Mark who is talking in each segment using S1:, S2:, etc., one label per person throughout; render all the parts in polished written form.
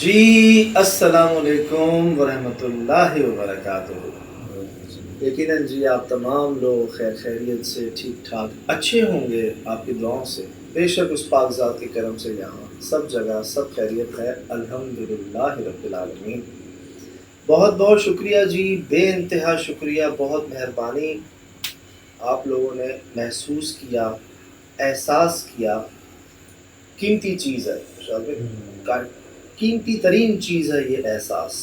S1: جی السلام علیکم ورحمۃ اللہ وبرکاتہ۔ یقیناً جی آپ تمام لوگ خیر خیریت سے ٹھیک ٹھاک اچھے ہوں گے آپ کی دعاؤں سے۔ بے شک اس پاک ذات کے کرم سے یہاں سب جگہ سب خیریت ہے، الحمدللہ رب العالمین۔ بہت بہت شکریہ جی، بے انتہا شکریہ، بہت مہربانی۔ آپ لوگوں نے محسوس کیا، احساس کیا، قیمتی چیز ہے، قیمتی ترین چیز ہے یہ احساس۔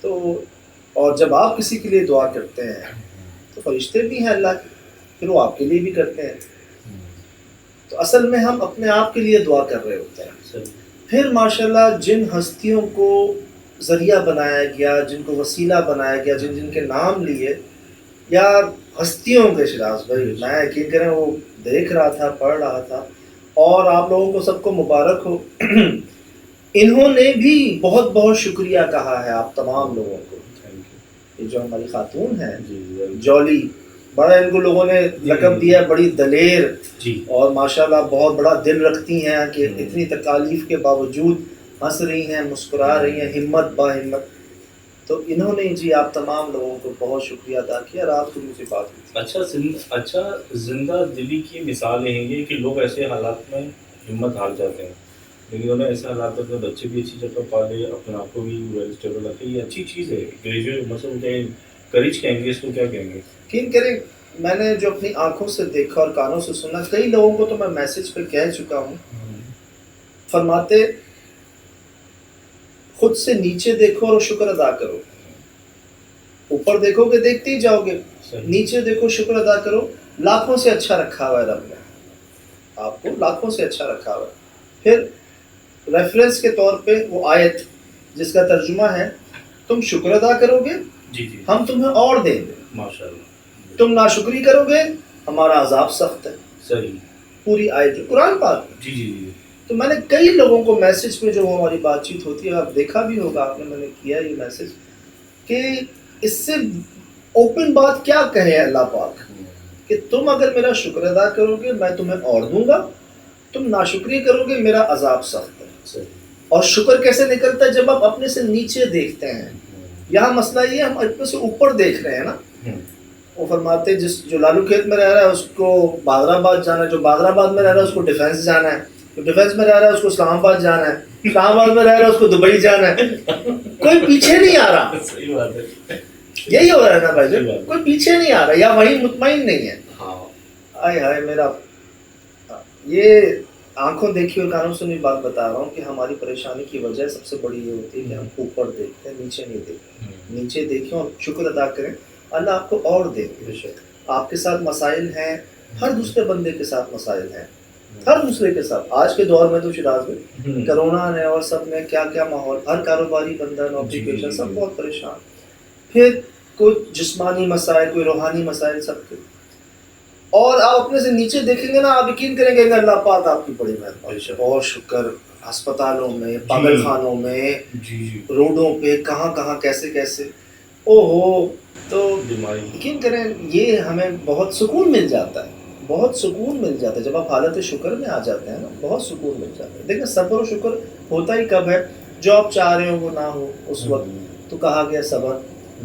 S1: تو اور جب آپ کسی کے لیے دعا کرتے ہیں تو فرشتے بھی ہیں اللہ کے، پھر وہ آپ کے لیے بھی کرتے ہیں۔ تو اصل میں ہم اپنے آپ کے لیے دعا کر رہے ہوتے ہیں، پھر ماشاءاللہ جن ہستیوں کو ذریعہ بنایا گیا، جن کو وسیلہ بنایا گیا، جن جن کے نام لیے، یا ہستیوں کے شراز بھائی میں یقین کریں وہ دیکھ رہا تھا، پڑھ رہا تھا، اور آپ لوگوں کو سب کو مبارک ہو۔ انہوں نے بھی بہت بہت شکریہ کہا ہے آپ تمام لوگوں کو۔ یہ جو ہماری خاتون ہیں جولی، بڑا ان کو لوگوں نے لقب دیا بڑی دلیر، اور ماشاءاللہ بہت بڑا دل رکھتی ہیں کہ اتنی تکالیف کے باوجود ہنس رہی ہیں، مسکرا رہی ہیں، ہمت با ہمت۔ تو انہوں نے جی آپ تمام لوگوں کو بہت شکریہ ادا کیا، رات کو مجھ سے بات کی۔
S2: اچھا زندہ دلی کی مثالیں ہیں یہ کہ لوگ ایسے حالات میں ہمت ہار جاتے ہیں، لیکن انہیں ایسے حالات میں بچے بھی اچھی جگہ پالے، اپنے آپ کو بھی ویل اسٹیبل رکھے، یہ اچھی چیز ہے۔ گریجویٹ مطلب کیا کریج کہیں گے اس کو، کیا کہیں گے؟
S1: یقین کریں میں نے جو اپنی آنکھوں سے دیکھا اور کانوں سے سنا، کئی لوگوں کو تو میں میسج پہ کہہ چکا ہوں، فرماتے خود سے نیچے دیکھو اور شکر ادا کرو۔ اوپر دیکھو گے دیکھتے ہی جاؤ گے، نیچے دیکھو شکر ادا کرو۔ لاکھوں سے اچھا رکھا ہوا ہے رب نے آپ کو، لاکھوں سے اچھا رکھا ہوا ہے۔ پھر ریفرنس کے طور پہ وہ آیت جس کا ترجمہ ہے تم شکر ادا کرو گے ہم تمہیں اور دیں گے،
S2: ماشاءاللہ۔
S1: تم ناشکری کرو گے ہمارا عذاب سخت ہے۔
S2: صحیح،
S1: پوری آیت قرآن پاک میں۔
S2: جی۔
S1: تو میں نے کئی لوگوں کو میسج پہ جو ہماری بات چیت ہوتی ہے، آپ دیکھا بھی ہوگا آپ نے، میں نے کیا یہ میسج کہ اس سے اوپن بات کیا کہے اللہ پاک کہ تم اگر میرا شکر ادا کرو گے میں تمہیں اور دوں گا، تم ناشکری کرو گے میرا عذاب سخت ہے۔ اور شکر کیسے نکلتا ہے؟ جب آپ اپنے سے نیچے دیکھتے ہیں۔ یہاں مسئلہ یہ ہم اپنے سے اوپر دیکھ رہے ہیں نا۔ وہ فرماتے جو لالو کھیت میں رہ رہا ہے اس کو بادر آباد جانا ہے، جو بادر آباد میں رہ رہا ہے اس کو ڈیفینس جانا ہے، جو ڈیفینس میں رہ رہا ہے اس کو اسلام آباد جانا ہے، اسلام آباد میں رہ رہا ہے اس کو دبئی جانا ہے۔ کوئی پیچھے نہیں آ رہا۔
S2: صحیح بات ہے،
S1: یہی ہو رہا ہے نا بھائی جان، کوئی پیچھے نہیں آ رہا یا وہی مطمئن نہیں ہے۔ آئے ہائے میرا، یہ آنکھوں دیکھی اور کانوں سنی بات بتا رہا ہوں کہ ہماری پریشانی کی وجہ سب سے بڑی یہ ہوتی ہے کہ ہم اوپر دیکھتے ہیں، نیچے نہیں دیکھتے۔ نیچے دیکھیں اور شکر ادا کریں، اللہ آپ کو اور دے گے۔ آپ کے ساتھ مسائل ہیں، ہر دوسرے بندے کے ساتھ مسائل ہیں، ہر دوسرے کے ساتھ۔ آج کے دور میں تو شراز میں کرونا ہے اور سب میں کیا کیا ماحول، ہر کاروباری بندہ، نوکری پیشہ سب بہت پریشان، پھر کوئی جسمانی مسائل، کوئی روحانی مسائل سب کے۔ اور آپ اپنے سے نیچے دیکھیں گے نا، آپ یقین کریں گے کہ اللہ پاک آپ کی بڑی مہربانی، بہت شکر۔ ہسپتالوں میں، پاگل خانوں میں، روڈوں پہ، کہاں کہاں کیسے کیسے، او ہو۔ تو یقین کریں یہ ہمیں بہت سکون مل جاتا ہے، بہت سکون مل جاتا ہے جب آپ حالت شکر میں آ جاتے ہیں نا، بہت سکون مل جاتا ہے۔ دیکھیں صبر و شکر ہوتا ہی کب ہے؟ جو آپ چاہ رہے ہو وہ نہ ہو اس وقت، تو کہا گیا صبر۔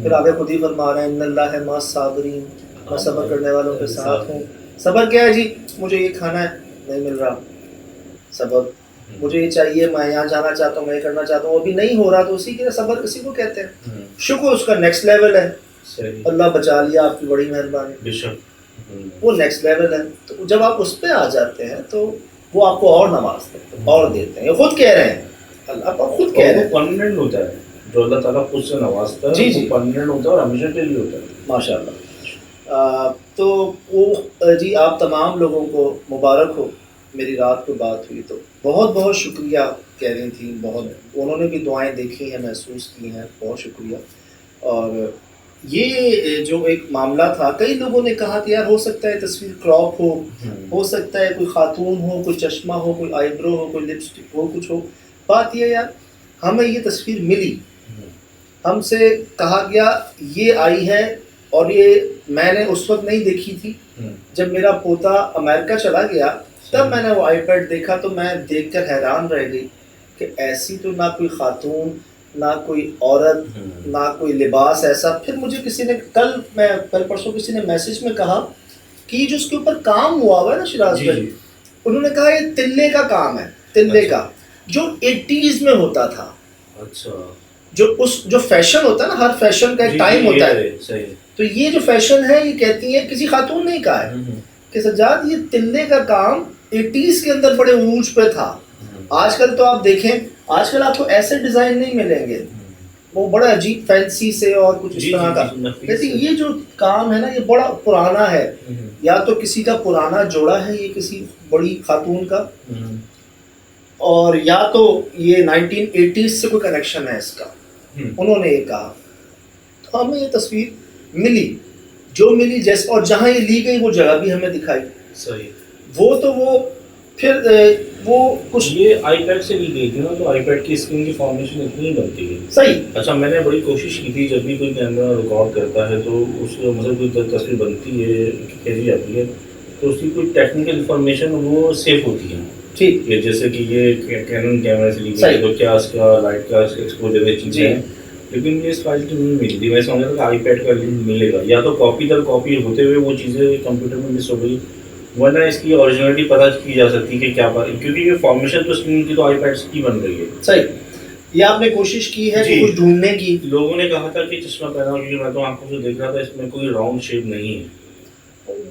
S1: پھر آگے خود ہی فرما رہے ہیں ان اللہ مع الصابرین، میں صبر کرنے والوں کے ساتھ ہوں۔ صبر کیا ہے جی؟ مجھے یہ کھانا ہے نہیں مل رہا، صبر۔ مجھے یہ چاہیے، میں یہاں جانا چاہتا ہوں، میں یہ کرنا چاہتا ہوں، وہ بھی نہیں ہو رہا، تو اسی کے صبر اسی کو کہتے ہیں۔ شکر اس کا نیکسٹ لیول ہے، اللہ بچا لیا، آپ کی بڑی مہربانی، وہ نیکسٹ لیول ہے۔ تو جب آپ اس پہ آ جاتے ہیں تو وہ آپ کو اور نوازتے ہیں، اور دیتے ہیں۔ یہ خود کہہ رہے ہیں، اللہ پاک خود کہہ رہے ہیں،
S2: پرماننٹ ہوتا ہے جو اللہ تعالیٰ خود سے نوازتا ہے،
S1: جی
S2: پرماننٹ ہوتا ہے اور ہمیشہ کے لیے ہوتا ہے،
S1: ماشاء اللہ۔ تو وہ جی آپ تمام لوگوں کو مبارک ہو، میری رات کو بات ہوئی تو بہت بہت شکریہ کہہ رہی تھیں، بہت انہوں نے بھی دعائیں دیکھی ہیں، محسوس کی ہیں، بہت شکریہ۔ اور یہ جو ایک معاملہ تھا، کئی لوگوں نے کہا کہ یار ہو سکتا ہے تصویر کراپ ہو سکتا ہے کوئی خاتون ہو، کوئی چشمہ ہو، کوئی آئی برو ہو، کوئی لپسٹک ہو، کچھ ہو۔ بات یہ یار ہمیں یہ تصویر ملی، ہم سے کہا گیا یہ آئی ہے، اور یہ میں نے اس وقت نہیں دیکھی تھی جب میرا پوتا امریکہ چلا گیا، تب میں نے وہ آئی پیڈ دیکھا، تو میں دیکھ کر حیران رہ گئی کہ ایسی تو نہ کوئی خاتون نہ کوئی عورت نہ کوئی لباس ایسا. پھر مجھے کسی نے کل پرسوں کسی نے میسج میں کہا کہ جو اس کے اوپر کام ہوا ہے نا شراز بھائی, انہوں نے کہا یہ تلے کا کام ہے, تلے کا جو 80s میں ہوتا تھا. اچھا, جو فیشن ہوتا ہے نا, ہر فیشن کا ایک ٹائم ہوتا ہے. تو یہ جو فیشن ہے یہ کہتی ہیں کسی خاتون نے کہا ہے کہ سجاد یہ تلے کا کام 80s کے اندر بڑے عروج پہ تھا. آج کل تو آپ دیکھیں, آج کل آپ کو ایسے ڈیزائن نہیں ملیں گے, وہ بڑا عجیب فینسی سے اور کچھ اس طرح کا. لیکن یہ جو کام ہے نا یہ بڑا پرانا ہے, یا تو کسی کا پرانا جوڑا ہے یہ کسی بڑی خاتون کا, اور یا تو یہ 1980s سے کوئی کنیکشن ہے اس کا. انہوں نے یہ کہا تو ہمیں یہ تصویر ملی جو ملی جیسے, اور جہاں یہ لی گئی وہ جگہ بھی ہمیں دکھائی. صحیح. وہ پھر وہ کچھ
S2: یہ آئی پیڈ سے لی گئی تھی نا, تو آئی پیڈ کی اسکرین کی فارمیشن اتنی بنتی ہے.
S1: صحیح.
S2: اچھا, میں نے بڑی کوشش کی تھی جب بھی کوئی کیمرہ ریکارڈ کرتا ہے تو اس مطلب کوئی تصویر بنتی ہے کھینچی جاتی ہے تو اس کی کوئی ٹیکنیکل انفارمیشن وہ سیف ہوتی ہے. ٹھیک ہے, جیسے کہ یہ کینن کیمرے سے لی گئی تو کیا اس کا لائٹ کا ایکسپوجر ہے چیزیں ہیں, لیکن یہ اس کوالٹی نہیں ملتی. میں سمجھا تھا کہ آئی پیڈ کا ملے گا, یا تو کاپی در کاپی ہوتے ہوئے وہ چیزیں کمپیوٹر میں مس ہو گئی, ورنہ اس کی اوریجنلٹی پتہ کی جا سکتی کہ کیا بات, کیونکہ یہ فارمیشن تو اسکرین کی تو آئی پیڈ کی بن رہی ہے.
S1: صحیح. یہ آپ نے کوشش کی ہے کچھ ڈھونڈنے کی.
S2: لوگوں نے کہا تھا کہ چشمہ پہنا, کیونکہ میں تو آنکھوں سے دیکھ رہا تھا اس میں کوئی راؤنڈ شیپ نہیں ہے,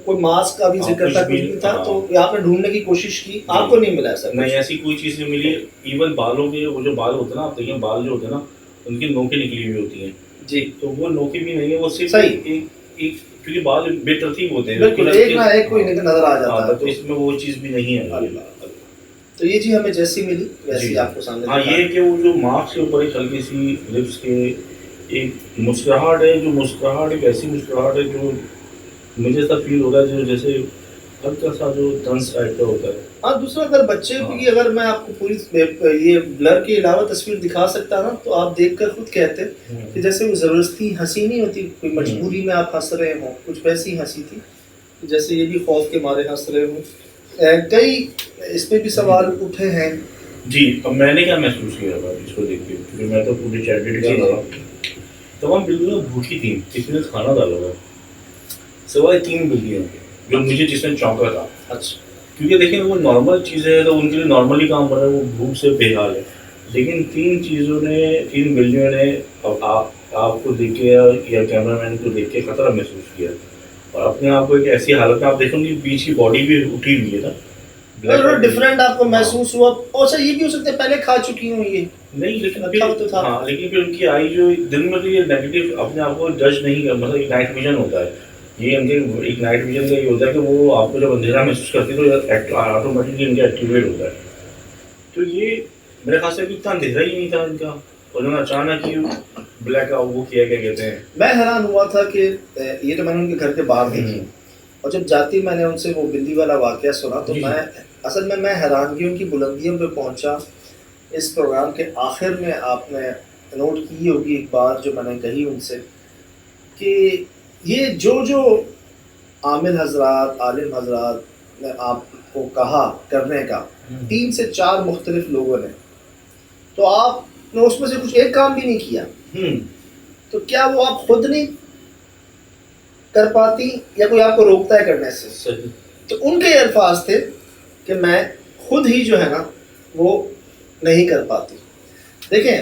S1: کوئی ماسک کا بھی ذکر تھا, کچھ نہیں تھا. تو آپ نے ڈھونڈنے کی کوشش کی, آپ کو نہیں ملا ایسا؟
S2: نہیں, ایسی کوئی چیز نہیں ملی. ایون بالوں کے وہ جو بال ہوتے ہیں نا, آپ دیکھیں بال جو ہوتے ہیں نا ان کی نوکیں نکلی ہوئی ہوتی ہیں. جی. تو وہ نوکیں بھی نہیں ہے, وہ صرف ایک کیونکہ بال بے ترتیب ہوتے ہیں,
S1: بالکل ایک نہ ایک کوئی نظر آ جاتا ہے,
S2: تو اس میں وہ چیز بھی نہیں ہے.
S1: تو یہ چیز ہمیں جیسی ملی ویسی آپ کو سامنے.
S2: ہاں, یہ کہ وہ جو مارکس کے اوپر ایک ہلکی سی لپس کے ایک مسکراہٹ ہے, جو مسکراہٹ ایک ایسی مسکراہٹ ہے جو مجھے ایسا فیل ہوگا جو جیسے ہلکا سا جو طنز ٹائپ کا ہوتا ہے.
S1: ہاں, دوسرا اگر بچے کی اگر میں آپ کو پوری یہ بلر کے علاوہ تصویر دکھا سکتا نا تو آپ دیکھ کر خود کہتے کہ جیسے وہ زبردستی ہنسی نہیں ہوتی, کوئی مجبوری میں آپ ہنس رہے ہوں, کچھ ویسی ہنسی تھی جیسے یہ بھی خوف کے مارے ہنس رہے ہوں. کئی اس پہ بھی سوال اٹھے ہیں.
S2: جی, اب میں نے کیا محسوس کیا تھا اس کو دیکھ کے, کیونکہ میں تو پوری چیٹ کر رہا تمام بلیاں بھوکی تھیں, کسی نے کھانا ڈالا ہوا سوائے 3 بلیاں جو مجھے جس میں چونکا تھا. اچھا, کیونکہ دیکھیں وہ نارمل چیزیں ہیں تو ان کے لیے نارملی کام کر رہا ہے, وہ بھوک سے بے حال ہے. لیکن 3 بلیوں نے آپ کو دیکھ کے یا کیمرہ مین کو دیکھ کے خطرہ محسوس کیا, اور اپنے آپ کو ایک ایسی حالت میں آپ دیکھیں گے بیچ کی باڈی بھی اٹھی ہوئی ہے نا,
S1: ڈفرینٹ آپ کو محسوس ہوا. اور سر یہ بھی ہو سکتا ہے پہلے کھا چکی ہوں یہ
S2: نہیں, لیکن پھر ان کی آئی جو دن میں تو یہ نیگیٹو اپنے آپ کو جج نہیں کر, مطلب ایک نائٹ ویژن ہوتا ہے, یہ ان کے ایک نائٹ ویژن کا یہ ہوتا ہے کہ وہ آپ کو جب اندھیرا محسوس کرتی ہے تو آٹومیٹکلی ان کا ایکٹیویٹ ہوتا ہے. تو یہ میرے خیال سے اتنا اندھیرا ہی نہیں تھا ان کا, اور انہوں نے اچانک ہی بلیک آؤٹ وہ کیا کیا کہتے ہیں.
S1: میں حیران ہوا تھا کہ یہ تو میں نے ان کے گھر کے باہر دیکھی, اور جب جاتی میں نے ان سے وہ بلی والا واقعہ سنا تو میں اصل میں حیرانگی ان کی بلندیوں پہ پہنچا. اس پروگرام کے آخر میں آپ نے نوٹ کی ہوگی ایک بات جو میں نے کہی ان سے کہ یہ جو عامل حضرات عالم حضرات نے آپ کو کہا کرنے کا 3 سے 4 مختلف لوگوں نے, تو آپ نے اس میں سے کچھ ایک کام بھی نہیں کیا, تو کیا وہ آپ خود نہیں کر پاتی یا کوئی آپ کو روکتا ہے کرنے سے؟ تو ان کے الفاظ تھے کہ میں خود ہی جو ہے نا وہ نہیں کر پاتی. دیکھیں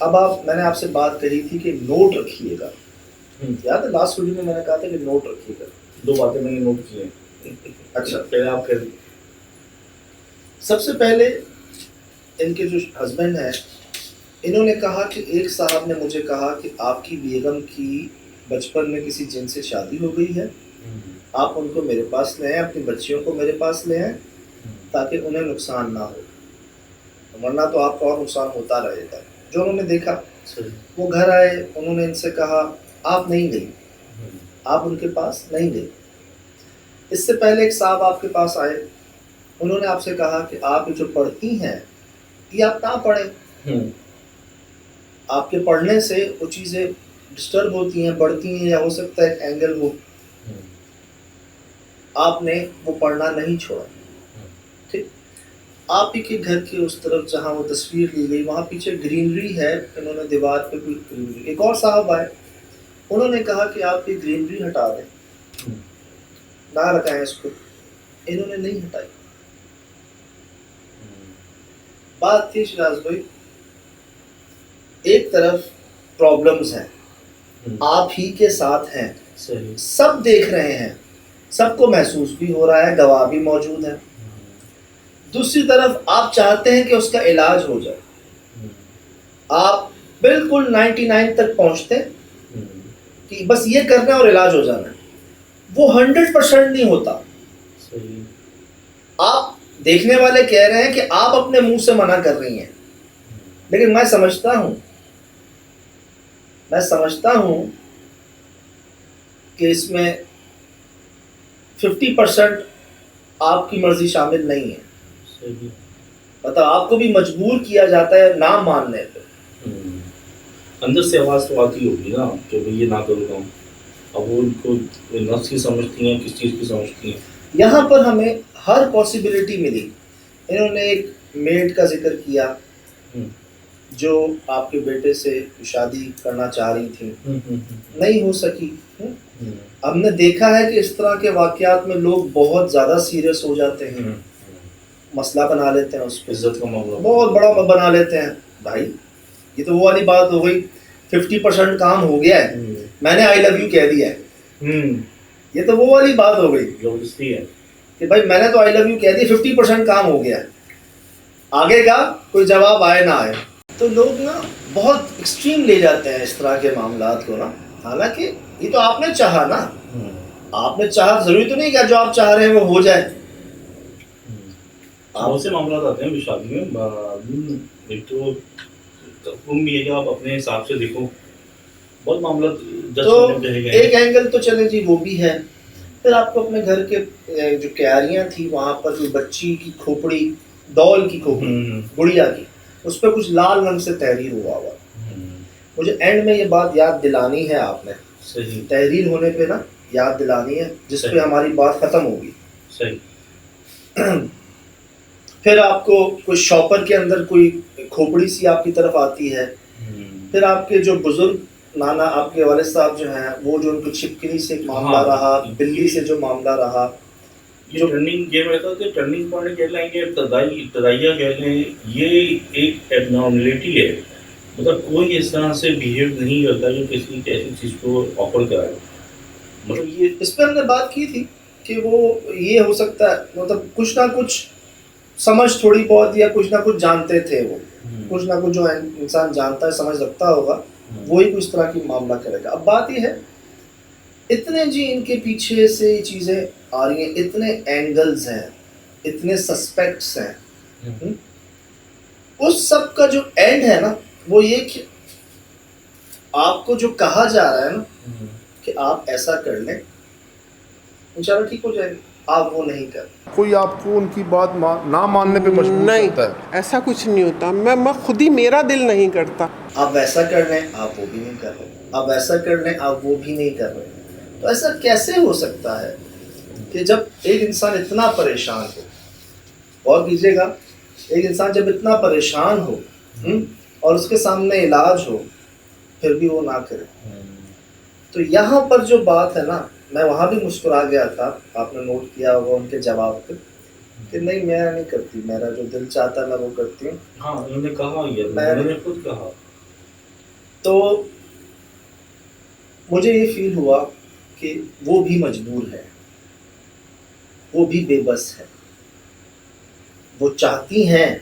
S1: اب میں نے آپ سے بات کہی تھی کہ نوٹ رکھیے گا, یاد ہے لاسٹ ویڈیو میں میں نے کہا تھا کہ نوٹ رکھیے گا.
S2: 2 باتیں میں نے نوٹ کی ہیں.
S1: اچھا,
S2: پہلے آپ کر.
S1: سب سے پہلے ان کے جو ہسبینڈ ہیں انہوں نے کہا کہ ایک صاحب نے مجھے کہا کہ آپ کی بیگم کی بچپن میں کسی جن سے شادی ہو گئی ہے, آپ ان کو میرے پاس لے آئیں, اپنی بچیوں کو میرے پاس لے آئیں تاکہ انہیں نقصان نہ ہو, ورنہ تو آپ کو اور نقصان ہوتا رہے گا. جو انہوں نے دیکھا وہ گھر آئے, انہوں نے ان سے کہا آپ نہیں گئی, آپ ان کے پاس نہیں گئی. اس سے پہلے ایک صاحب آپ کے پاس آئے, انہوں نے آپ سے کہا کہ آپ جو پڑھتی ہیں یہ آپ نہ پڑھیں, آپ کے پڑھنے سے وہ چیزیں ڈسٹرب ہوتی ہیں, بڑھتی ہیں, یا ہو سکتا ہے ایک اینگل ہو. آپ نے وہ پڑھنا نہیں چھوڑا. ٹھیک, آپ ہی کے گھر کے اس طرف جہاں وہ تصویر لی گئی وہاں پیچھے گرینری ہے, انہوں نے دیوار پہ کوئی گرینری, ایک اور صاحب آئے, انہوں نے کہا کہ آپ کی گرینری ہٹا دیں, نہ رکھائیں اس کو, انہوں نے نہیں ہٹائی. بات تھی شراز بھائی, ایک طرف پرابلمز ہیں, آپ ہی کے ساتھ ہیں, سب دیکھ رہے ہیں, سب کو محسوس بھی ہو رہا ہے, گواہ بھی موجود ہے. دوسری طرف آپ چاہتے ہیں کہ اس کا علاج ہو جائے, آپ بالکل 99 تک پہنچتے کہ بس یہ کرنا ہے اور علاج ہو جانا ہے, وہ 100% نہیں ہوتا. آپ دیکھنے والے کہہ رہے ہیں کہ آپ اپنے منہ سے منع کر رہی ہیں, لیکن میں سمجھتا ہوں کہ اس میں 50% آپ کی مرضی شامل نہیں ہے. مطلب آپ کو بھی مجبور کیا جاتا ہے نہ ماننے پہ.
S2: اندر سے آواز تو آتی ہوگی نا کہ یہ نہ کرو گا, اب وہ ان کو نفس کی سمجھتی ہیں, کس چیز کی سمجھتی ہیں.
S1: یہاں پر ہمیں ہر پاسبلٹی ملی. انہوں نے ایک میڈ کا ذکر کیا جو آپ کے بیٹے سے شادی کرنا چاہ رہی تھی, نہیں ہو سکی. ہم نے دیکھا ہے کہ اس طرح کے واقعات میں لوگ بہت زیادہ سیریس ہو جاتے ہیں, مسئلہ بنا لیتے ہیں, اس پہ
S2: عزت کا معاملہ
S1: بہت بڑا بنا لیتے ہیں. بھائی یہ تو وہ والی بات ہو گئی, 50% کام ہو گیا ہے, میں نے آئی لو یو کہہ دیا ہے, یہ تو وہ والی بات ہو گئی کہ بھائی میں نے تو آئی لو یو کہہ دیا, 50% کام ہو گیا ہے, آگے کا کوئی جواب آئے نہ آئے. تو لوگ نا بہت ایکسٹریم لے جاتے ہیں اس طرح کے معاملات کو نا, حالانکہ یہ تو آپ نے چاہا نا, آپ نے چاہا, ضروری تو نہیں کہ جو آپ چاہ رہے ہیں وہ ہو جائے.
S2: بہت سے معاملات آتے ہیں شادی میں, ایک تو حکم بھی ہے کہ آپ اپنے حساب سے دیکھو, بہت معاملات
S1: تو ایک اینگل تو چلے جی وہ بھی ہے. پھر آپ کو اپنے گھر کے جو کیاریاں تھی وہاں پر جو بچی کی کھوپڑی, ڈول کی کھوپڑی, گڑیا کی, اس پہ کچھ لال رنگ سے تحریر ہوا. مجھے اینڈ میں یہ بات یاد دلانی ہے, آپ نے تحریر ہونے پہ نا یاد دلانی ہے, جس پہ ہماری بات ختم ہوگی. پھر آپ کو کوئی شاپر کے اندر کوئی کھوپڑی سی آپ کی طرف آتی ہے. پھر آپ کے جو بزرگ نانا, آپ کے والد صاحب جو ہیں, وہ جو ان کو چھپکلی سے معاملہ رہا, بلی سے جو معاملہ رہا,
S2: جو ٹرننگ یہ رہتا کہ ٹرننگ پوائنٹ کہہ لیں گے, ابتدائیہ کہہ لیں, یہ ایک ایبنارملٹی ہے. مطلب کوئی اس طرح سے بیہیو نہیں کرتا جو کسی ایسی چیز کو آفر کرائے.
S1: مطلب یہ اس پہ ہم نے بات کی تھی کہ وہ یہ ہو سکتا ہے, مطلب کچھ نہ کچھ سمجھ تھوڑی بہت یا کچھ نہ کچھ جانتے تھے, وہ کچھ نہ کچھ جو انسان جانتا ہے, سمجھ رکھتا ہوگا, وہی کچھ طرح کی معاملہ کرے گا. اب بات یہ ہے, اتنے جی ان کے پیچھے سے یہ چیزیں آ رہی ہیں, اتنے اینگلز ہیں, اتنے سسپیکٹس ہیں, اس سب کا جو اینڈ ہے نا وہ یہ کہ آپ کو جو کہا جا رہا ہے نا کہ آپ ایسا کر لیں انشاءاللہ ٹھیک ہو جائے گا, آپ وہ نہیں کر.
S3: کوئی آپ کو ان کی بات نہ ماننے پہ مجبور
S4: نہیں
S3: کرتا ہے؟
S4: ایسا کچھ نہیں ہوتا. میں خود ہی, میرا دل نہیں کرتا.
S1: آپ ایسا کر لیں, آپ وہ بھی نہیں کر رہے, آپ ایسا کر لیں, آپ وہ بھی نہیں کر رہے. تو ایسا کیسے ہو سکتا ہے کہ جب ایک انسان اتنا پریشان ہو, اور کیجیے گا, ایک انسان جب اتنا پریشان ہو اور اس کے سامنے علاج ہو, پھر بھی وہ نہ کرے. تو یہاں پر جو بات ہے نا, میں وہاں بھی مسکرا گیا تھا, آپ نے نوٹ کیا ہوگا ان کے جواب پہ, کہ نہیں میں نہیں کرتی, میرا جو دل چاہتا ہے میں وہ کرتی ہوں.
S2: ہاں انہوں نے کہا, انہوں نے خود کہا.
S1: تو مجھے یہ فیل ہوا کہ وہ بھی مجبور ہے, وہ بھی بے بس ہے, وہ چاہتی ہیں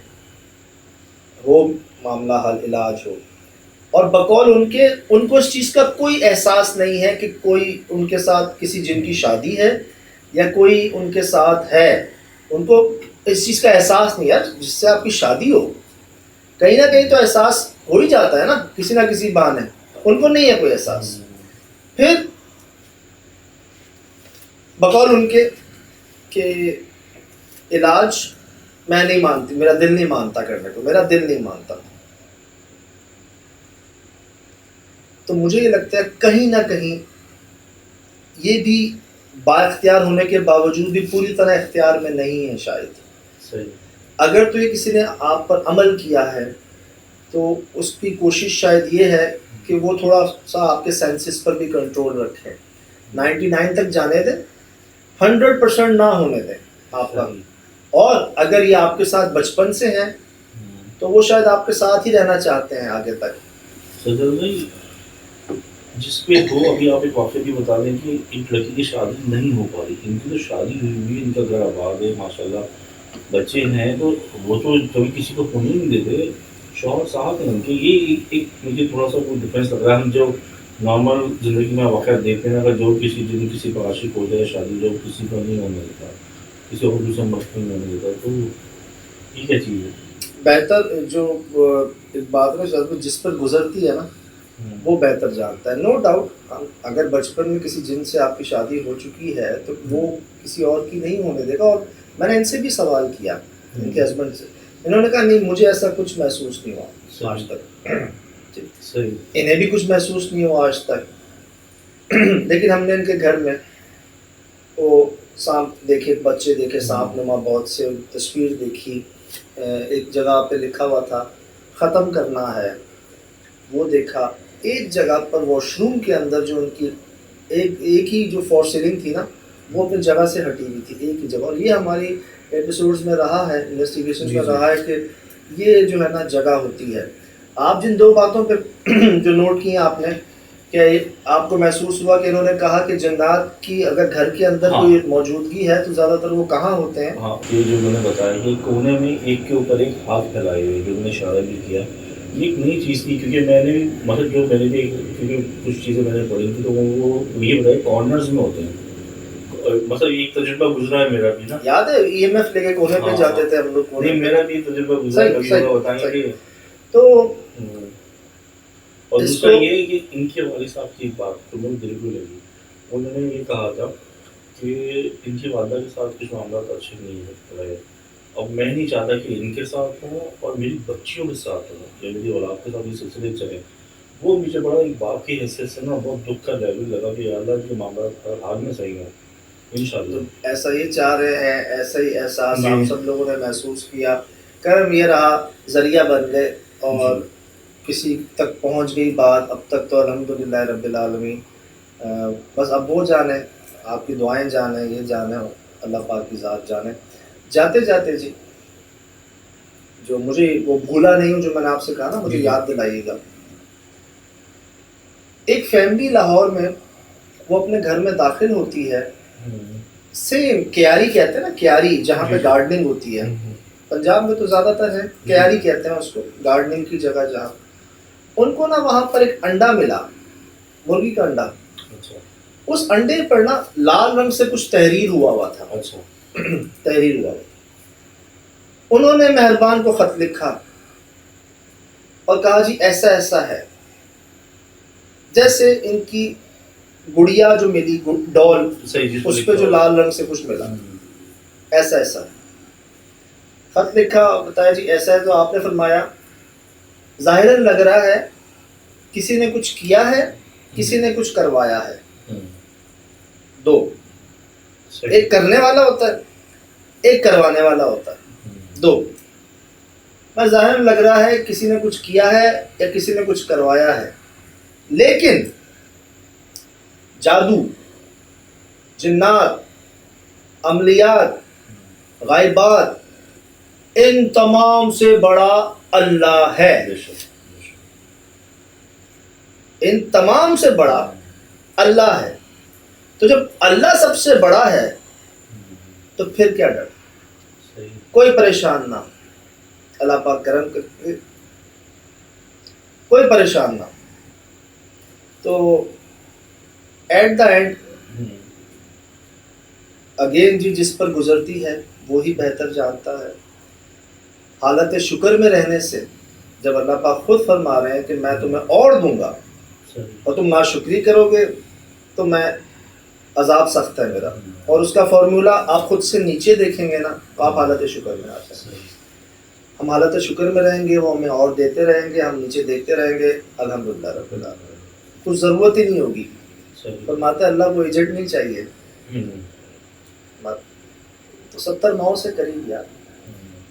S1: وہ معاملہ حل, علاج ہو, اور بقول ان کو اس چیز کا کوئی احساس نہیں ہے کہ کوئی ان کے ساتھ کسی جن کی شادی ہے یا کوئی ان کے ساتھ ہے. ان کو اس چیز کا احساس نہیں. یار جس سے آپ کی شادی ہو, کہیں نہ کہیں تو احساس ہو ہی جاتا ہے نا, کسی نہ کسی بہانے. ان کو نہیں ہے کوئی احساس. پھر بقول ان کے کہ علاج میں نہیں مانتی, میرا دل نہیں مانتا کرنے کو, میرا دل نہیں مانتا. تو مجھے یہ لگتا ہے کہیں نہ کہیں یہ بھی با اختیار ہونے کے باوجود بھی پوری طرح اختیار میں نہیں ہے شاید. اگر تو یہ کسی نے آپ پر عمل کیا ہے تو اس کی کوشش شاید یہ ہے کہ وہ تھوڑا سا آپ کے سینسز پر بھی کنٹرول رکھے, 99 تک جانے دیں, 100% نہ ہونے دیں آپ کا. اور اگر یہ آپ کے ساتھ بچپن سے ہیں تو وہ شاید آپ کے ساتھ ہی رہنا چاہتے ہیں آگے تک.
S2: سجل بھائی, جس پہ تو ابھی آپ ایک واقعہ بھی بتا دیں کہ ایک لڑکی کی شادی نہیں ہو پا رہی, ان کی تو شادی ہوئی ہوئی, ان کا گھر آباد ہے ماشاء اللہ, بچے ہیں, تو وہ تو کبھی کسی کو ہونے نہیں دیتے, شوہر صاحب ہیں ان کے. یہ ایک مجھے تھوڑا سا کوئی ڈفرینس لگ رہا ہے. ہم جو نارمل زندگی میں واقعات دیکھتے ہیں, اگر جو کسی پر عاشق ہو جائے, شادی جو کسی کو نہیں ہونے دیتا, کسی اور دوسرے مشکل نہیں ہونے دیتا, تو یہ کیا چیز ہے؟
S1: بہتر جو ایک بات میں جس پر گزرتی ہے نا وہ بہتر جانتا ہے. نو ڈاؤٹ اگر بچپن میں کسی جن سے آپ کی شادی ہو چکی ہے تو وہ کسی اور کی نہیں ہونے دے گا. اور میں نے ان سے بھی سوال کیا, ان کے ہسبینڈ سے, انہوں نے کہا نہیں مجھے ایسا کچھ محسوس نہیں ہوا آج تک. انہیں بھی کچھ محسوس نہیں ہوا آج تک. لیکن ہم نے ان کے گھر میں وہ سانپ دیکھے, بچے دیکھے, سانپ نما بہت سے, تصویر دیکھی, ایک جگہ پہ لکھا ہوا تھا ختم کرنا ہے, وہ دیکھا. ایک جگہ پر واش روم کے اندر جو ان کی ایک ہی جو فور سیلنگ تھی نا وہ اپنی جگہ سے ہٹی ہوئی تھی, ایک ہی جگہ. اور یہ ہماری ایپیسوڈز میں رہا ہے, انویسٹیگیشن میں رہا ہے کہ یہ جو ہے نا جگہ ہوتی ہے. آپ جن دو باتوں پہ جو نوٹ کی ہیں آپ نے, کہ آپ کو محسوس ہوا کہ انہوں نے کہا کہ جنات کی اگر گھر کے اندر کوئی موجودگی ہے تو زیادہ تر وہ کہاں ہوتے ہیں؟
S2: ہاں, یہ جو انہوں نے بتایا کہ کونے میں ایک کے اوپر ایک ہاتھ پھیلائے ہوئے, جو انہوں نے اشارہ بھی کیا, یہ ایک نئی چیز تھی. کیونکہ میں نے مطلب جو میں نے بھی کیونکہ کچھ چیزیں میں نے پڑھی تھی تو وہ یہ بتایا کارنرز میں ہوتے ہیں. مطلب یہ تجربہ گزرا ہے میرا بھی نا,
S1: یاد ہے ای ایم ایف لے کے کونے پہ جاتے تھے ہم لوگ, کونے
S2: میرا بھی تجربہ گزرا ہے, بتائیں گے.
S1: تو
S2: اور دوسرا یہ ہے کہ ان کے والد صاحب کی بات تو مجھے دل کو لگی. انہوں نے یہ کہا تھا کہ ان کی والدہ کے ساتھ کچھ معاملات اچھے نہیں رہے, اور میں نہیں چاہتا کہ ان کے ساتھ ہوں اور میری بچیوں کے ساتھ ہوں, یا میری اولاد کے ساتھ یہ سلسلے چلیں. وہ مجھے بڑا ایک باپ کی حیثیت سے نا بہت دکھ کا لیول لگا کہ اللہ کے معاملات ہر حال میں صحیح ہوں انشاءاللہ.
S1: ایسا یہ چاہ رہے ہیں, ایسا ہی احساس آپ سب لوگوں نے محسوس کیا. کرم یہ رہا ذریعہ بن گئے اور کسی تک پہنچ گئی بات. اب تک تو الحمدللہ رب العالمین. بس اب وہ جانے, آپ کی دعائیں جانے, یہ جانے, اللہ پاک کی ذات جانے. جاتے جاتے جی جو مجھے وہ بھولا نہیں ہوں جو میں نے آپ سے کہا نا, مجھے یاد دلائیے گا. ایک فیملی لاہور میں وہ اپنے گھر میں داخل ہوتی ہے, سیم کیاری کہتے ہیں نا, کیاری جہاں پہ گارڈننگ ہوتی ہے, پنجاب میں تو زیادہ تر ہے کیاری کہتے ہیں اس کو, گارڈننگ کی جگہ جہاں. ان کو نا وہاں پر ایک انڈا ملا, مرغی کا انڈا. اس انڈے پر نا لال رنگ سے کچھ تحریر ہوا ہوا تھا. تحریر ہوا. انہوں نے مہربان کو خط لکھا اور کہا جی ایسا ایسا ہے, جیسے ان کی گڑیا جو ملی ڈول, اس پہ جو لال رنگ سے کچھ ملا, ایسا ایسا خط لکھا, بتایا جی ایسا ہے. تو آپ نے فرمایا ظاہراً لگ رہا ہے کسی نے کچھ کیا ہے, کسی نے کچھ کروایا ہے. دو, ایک کرنے والا ہوتا ہے, ایک کروانے والا ہوتا ہے. دو, میں ظاہراً لگ رہا ہے کسی نے کچھ کیا ہے یا کسی نے کچھ کروایا ہے, لیکن جادو, جنات, عملیات, غائبات, ان تمام سے بڑا اللہ ہے. ان تمام سے بڑا اللہ ہے. تو جب اللہ سب سے بڑا ہے تو پھر کیا ڈر, کوئی پریشان نہ, اللہ پاک کرم کر, کوئی پریشان نہ. تو ایٹ دا اینڈ اگین جی جس پر گزرتی ہے وہی بہتر جانتا ہے. حالت شکر میں رہنے سے, جب اللہ پاک خود فرما رہے ہیں کہ میں تمہیں اور دوں گا اور تم ناشکری کرو گے تو میں عذاب سخت ہے میرا, اور اس کا فارمولا آپ خود سے نیچے دیکھیں گے نا تو آپ حالت شکر میں آ جائیں گے. ہم حالت شکر میں رہیں گے, وہ ہمیں اور دیتے رہیں گے, ہم نیچے دیکھتے رہیں گے, الحمدللہ رب العالمین. کچھ ضرورت ہی نہیں ہوگی. فرماتے اللہ کو ایجنٹ نہیں چاہیے, تو 70 ماؤں سے قریب یار,